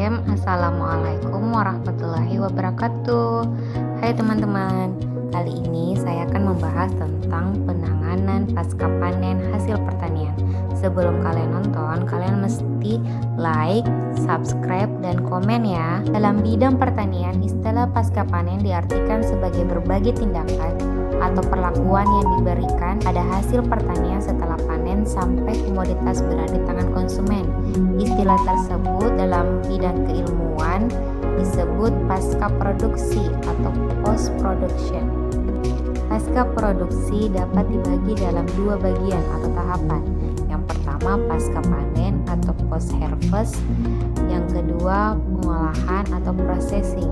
Bismillahirrahmanirrahim. Assalamualaikum warahmatullahi wabarakatuh. Hai teman-teman, kali ini saya akan membahas tentang penanganan pasca panen hasil pertanian. Sebelum kalian nonton, kalian mesti like, subscribe, dan komen ya. Dalam bidang pertanian, istilah pasca panen diartikan sebagai berbagai tindakan atau perlakuan yang diberikan pada hasil pertanian setelah panen sampai komoditas berada di tangan konsumen. Istilah tersebut dalam bidang keilmuan disebut pasca produksi atau post production. Pasca produksi dapat dibagi dalam dua bagian atau tahapan. Yang pertama pasca panen atau post harvest, yang kedua pengolahan atau processing.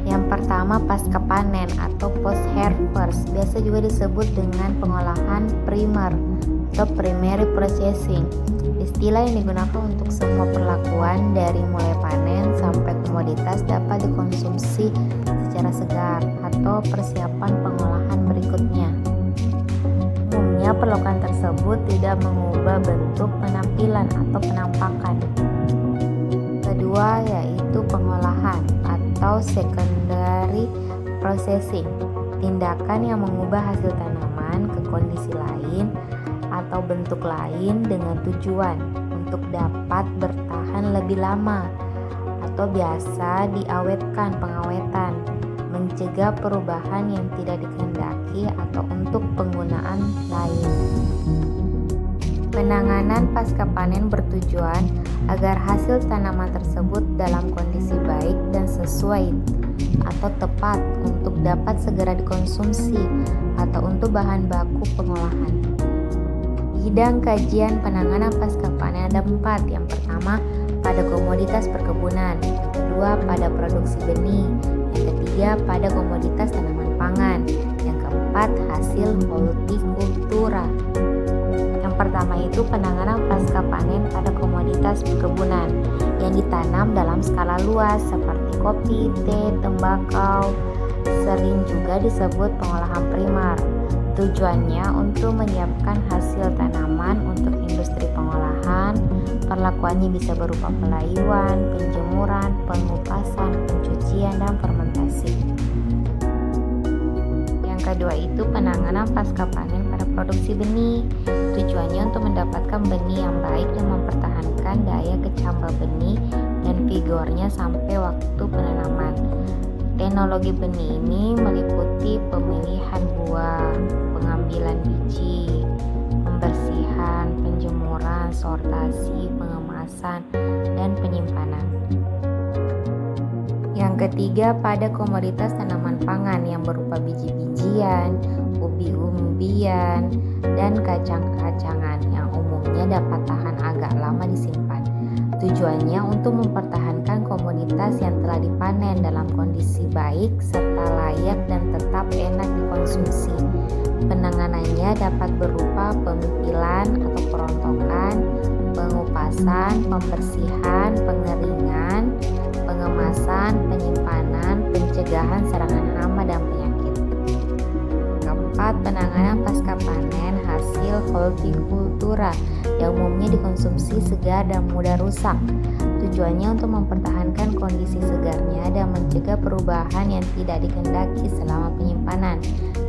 Yang pertama pasca panen atau post harvest, biasa juga disebut dengan pengolahan primer atau primary processing. Istilah yang digunakan untuk semua perlakuan dari mulai panen sampai komoditas dapat dikonsumsi secara segar atau persiapan pengolahan berikutnya. Umumnya perlakuan tersebut tidak mengubah bentuk penampilan atau penampakan. Kedua yaitu pengolahan atau secondary processing, tindakan yang mengubah hasil tanaman ke kondisi lain atau bentuk lain dengan tujuan untuk dapat bertahan lebih lama atau biasa diawetkan pengawetan, mencegah perubahan yang tidak dikehendaki atau untuk penggunaan lain. Penanganan pasca panen bertujuan agar hasil tanaman tersebut dalam kondisi baik dan sesuai atau tepat untuk dapat segera dikonsumsi atau untuk bahan baku pengolahan. Bidang kajian penanganan pasca panen ada 4. Yang pertama pada komoditas perkebunan, yang kedua pada produksi benih, yang ketiga pada komoditas tanaman pangan, yang keempat hasil hortikultura. Yang pertama itu penanganan pasca panen pada komoditas perkebunan yang ditanam dalam skala luas seperti kopi, teh, tembakau, sering juga disebut pengolahan primer. Tujuannya untuk menyiapkan hasil tanaman untuk industri pengolahan. Perlakuannya bisa berupa pelayuan, penjemuran, pengupasan, pencucian, dan fermentasi. Yang kedua itu penanganan pasca panen pada produksi benih. Tujuannya untuk mendapatkan benih yang baik dan mempertahankan daya kecambah benih dan vigornya sampai waktu penanaman. Teknologi benih ini meliputi pemilihan buah, pengambilan biji, pembersihan, penjemuran, sortasi, pengemasan, dan penyimpanan. Yang ketiga pada komoditas tanaman pangan yang berupa biji-bijian, umbi-umbian, dan kacang-kacangan yang umumnya dapat tahan agak lama disimpan. Tujuannya untuk mempertahankan komoditas yang telah dipanen dalam kondisi baik serta layak dan tetap enak dikonsumsi. Penanganannya dapat berupa pempilan atau perontokan, pengupasan, pembersihan, pengeringan, pengemasan, penyimpanan, pencegahan serangan hama dan penyakit. Keempat, penanganan pasca panen hasil hortikultura yang umumnya dikonsumsi segar dan mudah rusak. Tujuannya untuk mempertahankan kondisi segarnya dan mencegah perubahan yang tidak dikehendaki selama penyimpanan,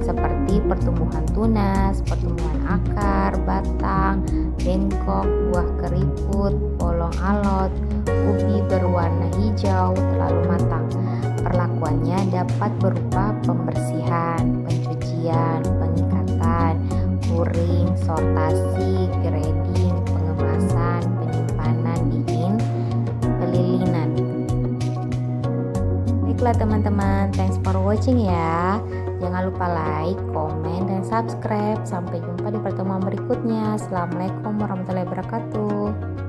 seperti pertumbuhan tunas, pertumbuhan akar, batang, bengkok, buah keriput, polong alot, ubi berwarna hijau terlalu matang. Perlakuannya dapat berupa pembersihan, pencucian, pengikatan, kuring, sortasi, grading, pengemasan, penyimpanan dingin, pelilinan. Baiklah teman-teman, thanks for watching ya. Jangan lupa like, komen, dan subscribe. Sampai jumpa di pertemuan berikutnya. Assalamualaikum warahmatullahi wabarakatuh.